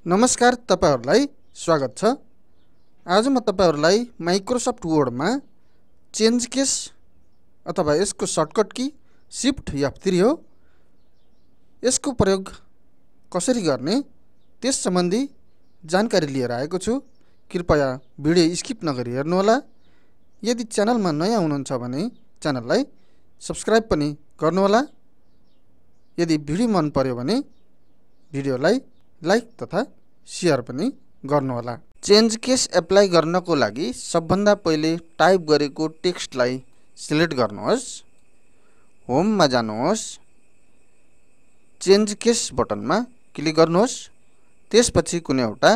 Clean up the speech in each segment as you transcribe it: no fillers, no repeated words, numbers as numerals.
नमस्कार, तपाईहरुलाई स्वागत छ। आज म तपाईहरुलाई माइक्रोसफ्ट वर्डमा चेन्ज केस अथवा यसको सर्टकट की शिफ्ट F3 हो। यसको प्रयोग कसरी गर्ने त्यस सम्बन्धी जानकारी लिएर आएको छु। कृपया भिडियो स्किप नगरी हेर्नुहोला। यदि च्यानलमा नयाँ हुनुहुन्छ भने च्यानललाई सब्स्क्राइब पनि गर्नुहोला। यदि भिडियो मन पर्यो भने भिडियोलाई लाइक तथा शेयर पनि गर्नुहोला। चेन्ज केस एप्लाई गर्नको लागि सबभन्दा पहिले टाइप गरेको टेक्स्टलाई सिलेक्ट गर्नुहोस्। होममा जानुहोस्। चेन्ज केस बटनमा क्लिक गर्नुहोस्। त्यसपछि कुनै एउटा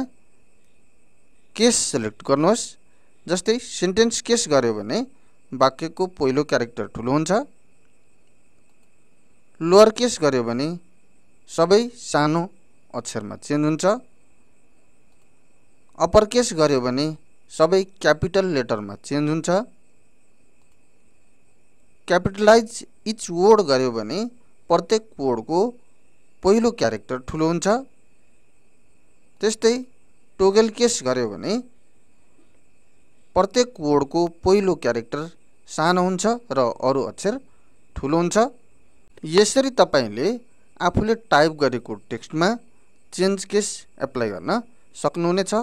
केस सिलेक्ट गर्नुहोस्। जस्तै सेन्टेन्स केस गर्यो भने वाक्यको पहिलो क्यारेक्टर ठुलो हुन्छ। लोअर केस गर्यो भने सबै सानो अक्षरमा चेन्ज हुन्छ। अपर केस गर्यो भने सबै क्यापिटल लेटरमा चेन्ज हुन्छ। क्यापिटलाइज इच वर्ड गर्यो भने प्रत्येक वर्डको पहिलो क्यारेक्टर ठुलो हुन्छ। त्यस्तै टोगल केस गर्यो भने प्रत्येक वर्डको पहिलो क्यारेक्टर सानो हुन्छ र अरु अक्षर ठुलो हुन्छ। यसरी तपाईले आफूले टाइप गरेको टेक्स्टमा चेन्ज केस एप्लाई गर्न सक्नुहुनेछ।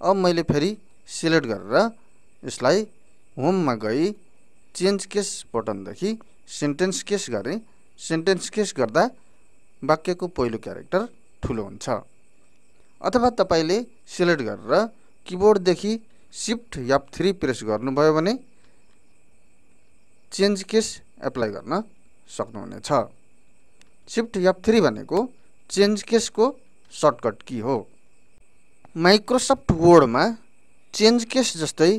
अब मैले फेरि सिलेक्ट गरेर यसलाई होममा गई चेन्ज केस बटनदेखि सेन्टेन्स केस गरे। सेन्टेन्स केस गर्दा वाक्यको पहिलो क्यारेक्टर ठुलो हुन्छ। अथवा तपाईले सिलेक्ट गरेर किबोर्डदेखि शिफ्ट F3 प्रेस गर्नुभयो भने चेन्ज केस एप्लाई गर्न सक्नुहुनेछ। शिफ्ट F3 भनेको चेन्ज केसको सर्टकट की हो। माइक्रोसफ्ट वर्डमा चेन्ज केस जस्तै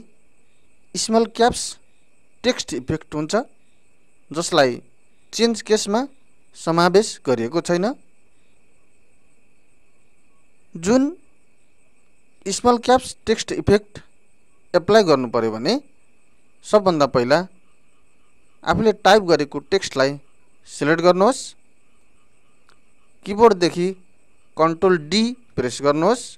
स्मल क्याप्स टेक्स्ट इफेक्ट हुन्छ, जसलाई चेन्ज केसमा समावेश गरिएको छैन। जुन small caps text effect apply गर्नु पर्यो भने सबभन्दा पहिला आफूले टाइप गरेको टेक्स्टलाई सिलेक्ट गर्नुहोस्। किबोर्डदेखि कन्ट्रोल D प्रेस गर्नुहोस्।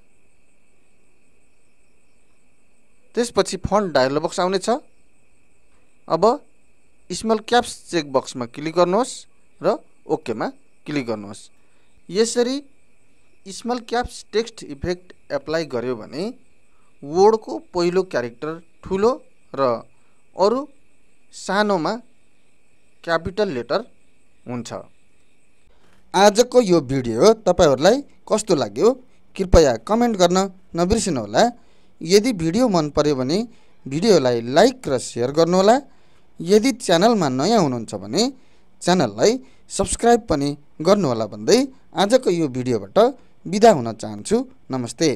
त्यसपछि फन्ट डायलग बक्स आउनेछ। अब स्मल क्याप्स चेक बक्समा क्लिक गर्नुहोस् र ओके मा क्लिक गर्नुहोस्। यसरी small caps text effect apply गर्यो भने वर्डको पहिलो क्यारेक्टर ठुलो र अरु सानोमा क्यापिटल लेटर हुन्छ। आजको यो भिडियो तपाईहरुलाई कस्तो लाग्यो कृपया कमेन्ट गर्न नबिर्सनुहोला। यदि भिडियो मन पर्यो भने भिडियोलाई लाइक र शेयर गर्नुहोला। यदि च्यानलमा नयाँ हुनुहुन्छ भने च्यानललाई सब्स्क्राइब पनि गर्नुहोला भन्दै आजको यो भिडियोबाट बिदा हुन चाहन्छु। नमस्ते।